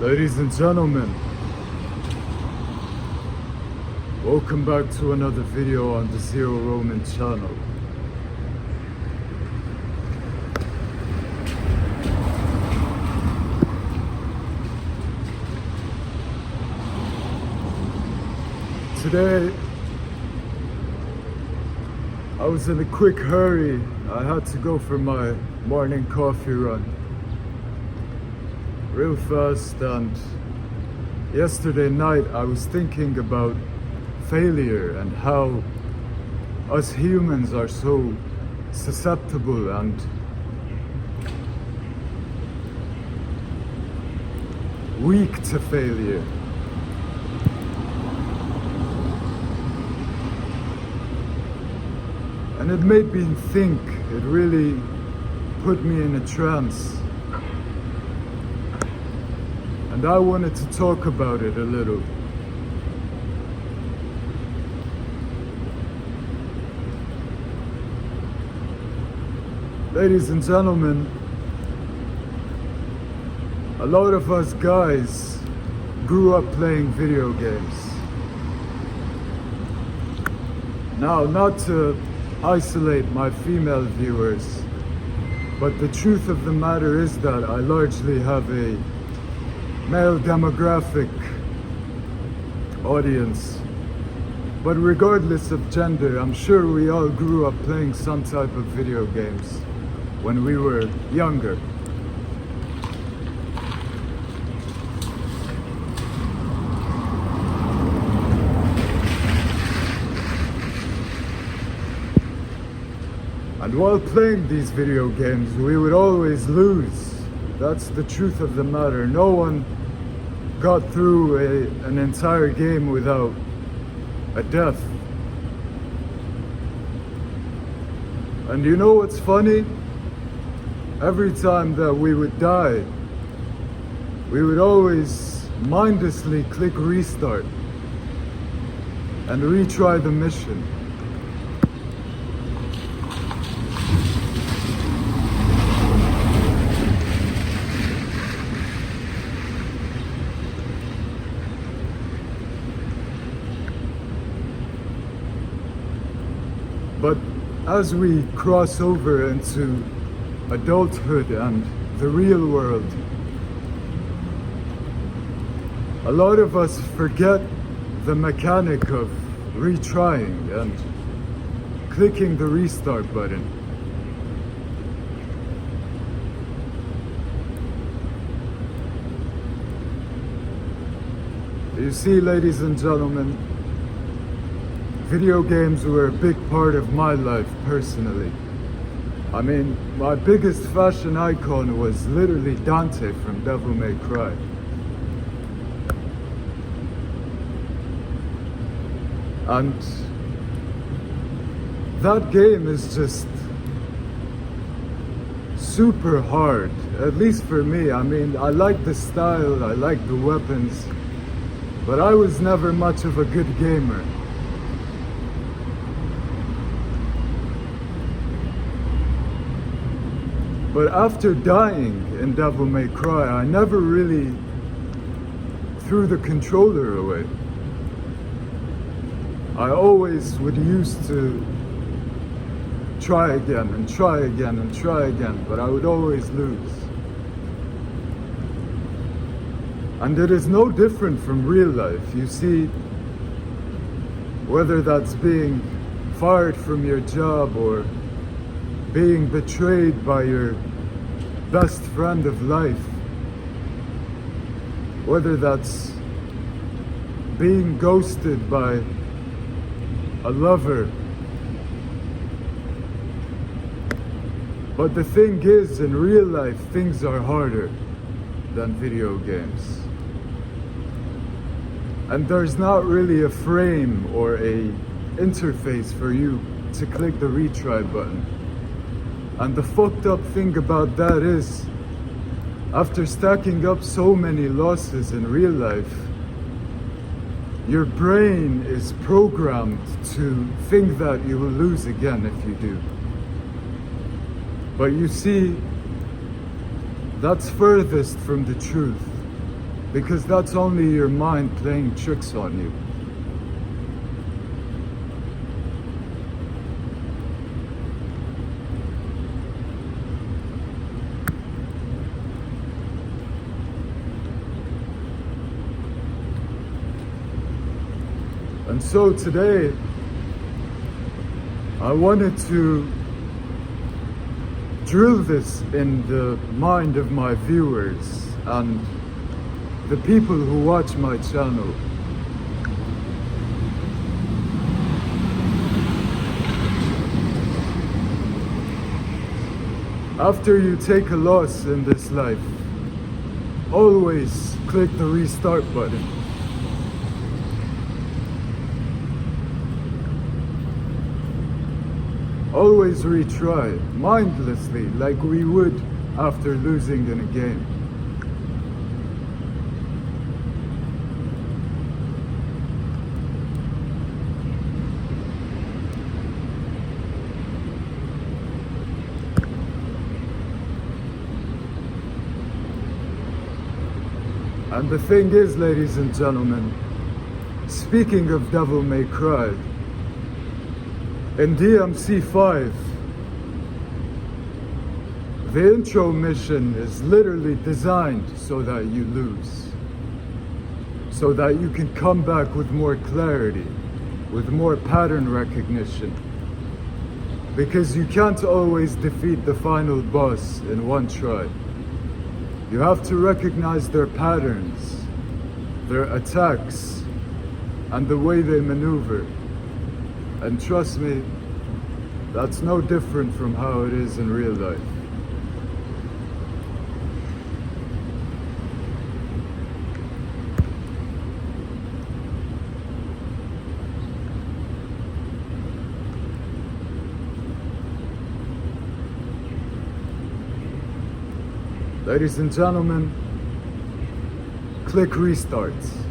Ladies and gentlemen, welcome back to another video on the zeroroman channel. Today, I was in a quick hurry. I had to go for my morning coffee run real fast, and yesterday night I was thinking about failure and how us humans are so susceptible and weak to failure. And it made me think, it really put me in a trance. And I wanted to talk about it a little. Ladies and gentlemen, a lot of us guys grew up playing video games. Now, not to isolate my female viewers, but the truth of the matter is that I largely have a male demographic audience. But regardless of gender, I'm sure we all grew up playing some type of video games when we were younger. And while playing these video games, we would always lose. That's the truth of the matter. No one got through an entire game without a death. And you know what's funny? Every time that we would die, we would always mindlessly click restart and retry the mission. But as we cross over into adulthood and the real world, a lot of us forget the mechanic of retrying and clicking the restart button. You see, ladies and gentlemen, video games were a big part of my life personally. I mean, my biggest fashion icon was literally Dante from Devil May Cry. And that game is just super hard, at least for me. I mean, I like the style, I like the weapons, but I was never much of a good gamer. But after dying in Devil May Cry, I never really threw the controller away. I always would used to try again and try again and try again, but I would always lose. And it is no different from real life. You see, whether that's being fired from your job or being betrayed by your best friend of life, whether that's being ghosted by a lover. But the thing is, in real life, things are harder than video games. And there's not really a frame or a interface for you to click the retry button. And the fucked up thing about that is, after stacking up so many losses in real life, your brain is programmed to think that you will lose again if you do. But you see, that's furthest from the truth. because that's only your mind playing tricks on you. And so today, I wanted to drill this in the mind of my viewers and the people who watch my channel. After you take a loss in this life, always click the restart button. Always retry, mindlessly, like we would after losing in a game. And the thing is, ladies and gentlemen, speaking of Devil May Cry, in DMC5, the intro mission is literally designed so that you lose. So that you can come back with more clarity, with more pattern recognition. Because you can't always defeat the final boss in one try. You have to recognize their patterns, their attacks, and the way they maneuver. And trust me, that's no different from how it is in real life. Ladies and gentlemen, click restarts.